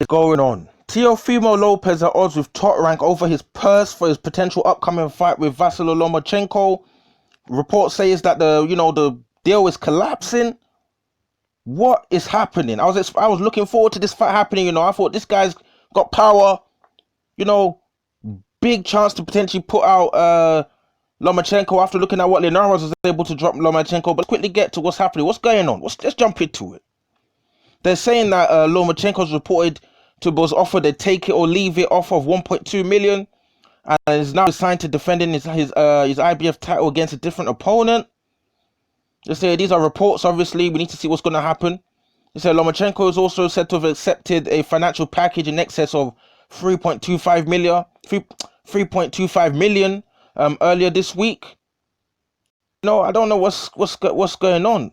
going on? Teofimo Lopez at odds with Top Rank over his purse for his potential upcoming fight with Vasilly Lomachenko. Reports say is that the deal is collapsing. What is happening? I was looking forward to this fight happening. I thought this guy's got power. Big chance to potentially put out Lomachenko after looking at what Linares was able to drop Lomachenko. But let's quickly get to what's happening. What's going on? Let's jump into it. They're saying that Lomachenko's reported to was offered a take it or leave it offer of 1.2 million, and is now assigned to defending his IBF title against a different opponent. They say these are reports. Obviously, we need to see what's going to happen. They say Lomachenko is also said to have accepted a financial package in excess of 3.25 million earlier this week. I don't know what's going on.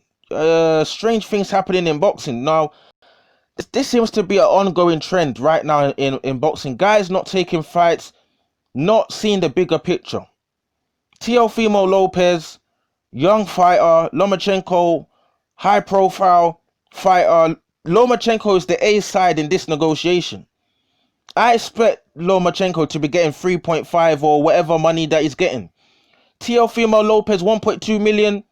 Strange things happening in boxing now. This seems to be an ongoing trend right now in boxing. Guys not taking fights, not seeing the bigger picture. Teofimo Lopez, young fighter. Lomachenko, high profile fighter. Lomachenko is the A side in this negotiation. I expect Lomachenko to be getting 3.5 or whatever money that he's getting. Teofimo Lopez, 1.2 million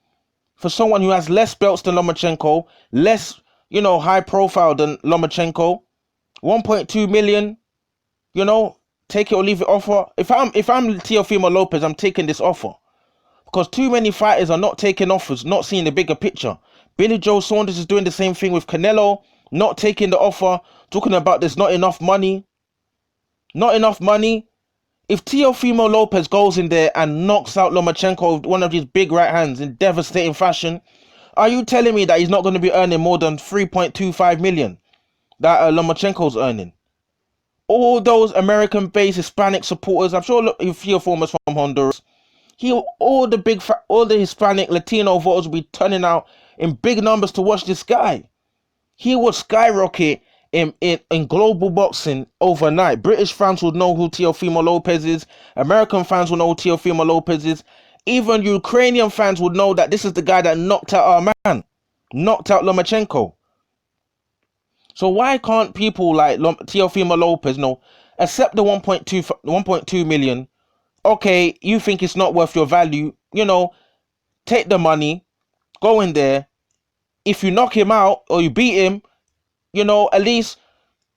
for someone who has less belts than Lomachenko, less, high profile than Lomachenko. 1.2 million, take it or leave it offer. If I'm Teofimo Lopez, I'm taking this offer. Because too many fighters are not taking offers, not seeing the bigger picture. Billy Joe Saunders is doing the same thing with Canelo, not taking the offer, talking about there's not enough money. Not enough money. If Teofimo Lopez goes in there and knocks out Lomachenko with one of his big right hands in devastating fashion, are you telling me that he's not going to be earning more than 3.25 million that Lomachenko's earning? All those American-based Hispanic supporters, I'm sure Teofimo's from Honduras, all the Hispanic Latino voters will be turning out in big numbers to watch this guy. He would skyrocket in global boxing overnight. British fans would know who Teofimo Lopez is. American fans will know who Teofimo Lopez is. Even Ukrainian fans would know that this is the guy that knocked out our man, knocked out Lomachenko. So why can't people like Teofimo Lopez accept the 1.2 million? Okay, you think it's not worth your value, take the money, go in there. If you knock him out or you beat him, at least,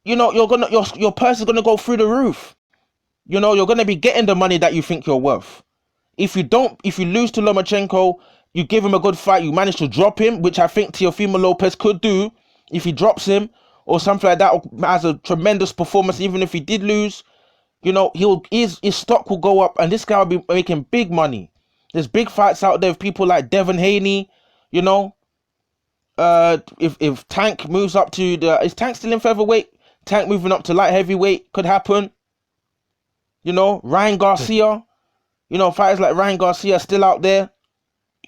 your purse is gonna go through the roof. You're gonna be getting the money that you think you're worth. If you lose to Lomachenko, you give him a good fight, you manage to drop him, which I think Teofimo Lopez could do if he drops him or something like that, or has a tremendous performance. Even if he did lose, his stock will go up, and this guy will be making big money. There's big fights out there with people like Devin Haney, if Tank moves up to is Tank still in featherweight? Tank moving up to light heavyweight could happen. Ryan Garcia, fighters like Ryan Garcia still out there.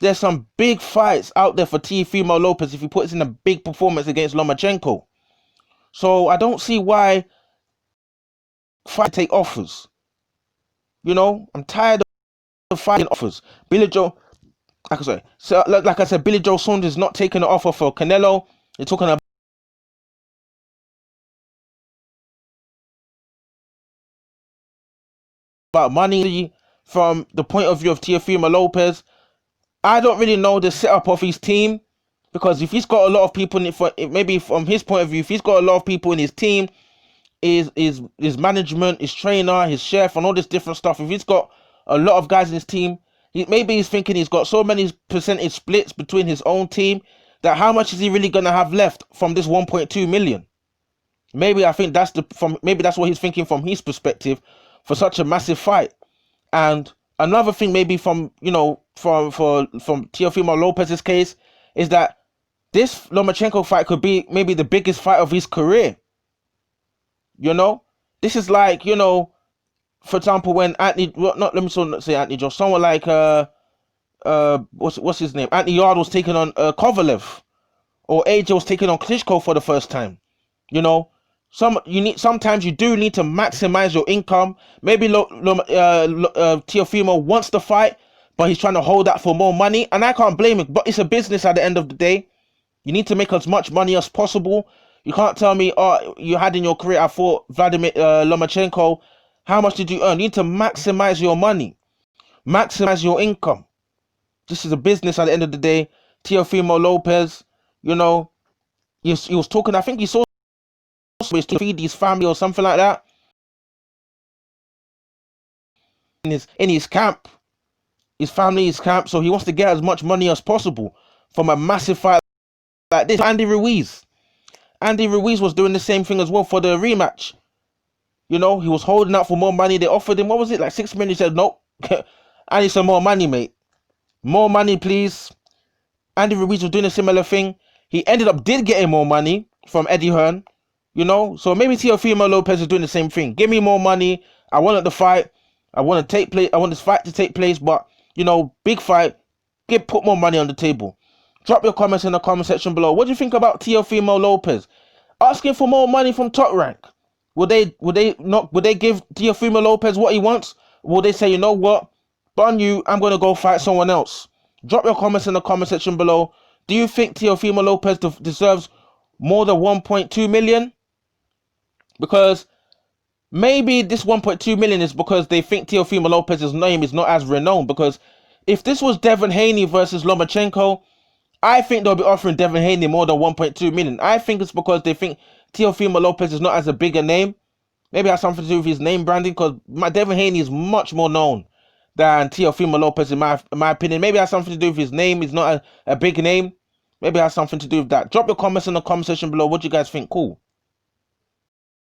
There's some big fights out there for Teofimo Lopez if he puts in a big performance against Lomachenko. So I don't see why fight take offers. I'm tired of fighting offers. Billy Joe Saunders is not taking an offer for Canelo. They're talking about money from the point of view of Teofimo Lopez. I don't really know the setup of his team, because if he's got a lot of people maybe from his point of view, if he's got a lot of people in his team, his management, his trainer, his chef, and all this different stuff, if he's got a lot of guys in his team, maybe he's thinking he's got so many percentage splits between his own team that how much is he really going to have left from this 1.2 million? Maybe I think maybe that's what he's thinking from his perspective for such a massive fight. And another thing maybe from Teofimo Lopez's case is that this Lomachenko fight could be maybe the biggest fight of his career. This is like, for example, when someone like what's his name? Anthony Yard was taking on Kovalev, or AJ was taking on Klitschko for the first time. Sometimes you do need to maximize your income. Maybe Teofimo wants the fight, but he's trying to hold that for more money, and I can't blame him. But it's a business at the end of the day. You need to make as much money as possible. You can't tell me, oh, you had in your career, I fought Vladimir Lomachenko. How much did you earn? You need to maximize your money, maximize your income. This is a business at the end of the day. Teofimo Lopez, you know, he was talking, I think he saw to feed his family or something like that in his camp, his family, his camp. So he wants to get as much money as possible from a massive fight like this. Andy Ruiz was doing the same thing as well for the rematch. You know, he was holding out for more money. They offered him, what was it, like 6 million? He said, nope, I need some more money, mate. More money, please. Andy Ruiz was doing a similar thing. He did getting more money from Eddie Hearn, you know. So maybe Teofimo Lopez is doing the same thing. Give me more money. I wanted the fight. I want this fight to take place, but you know, big fight. Put more money on the table. Drop your comments in the comment section below. What do you think about Teofimo Lopez? Asking for more money from Top Rank. Would they give Teofimo Lopez what he wants? Will they say, you know what? Bun you, I'm gonna go fight someone else. Drop your comments in the comment section below. Do you think Teofimo Lopez deserves more than 1.2 million? Because maybe this 1.2 million is because they think Teofimo Lopez's name is not as renowned. Because if this was Devin Haney versus Lomachenko, I think they'll be offering Devin Haney more than 1.2 million. I think it's because they think Teofimo Lopez is not as a bigger name. Maybe it has something to do with his name branding, because Devin Haney is much more known than Teofimo Lopez in my opinion. Maybe it has something to do with his name. He's not a big name. Maybe it has something to do with that. Drop your comments in the comment section below. What do you guys think? Cool.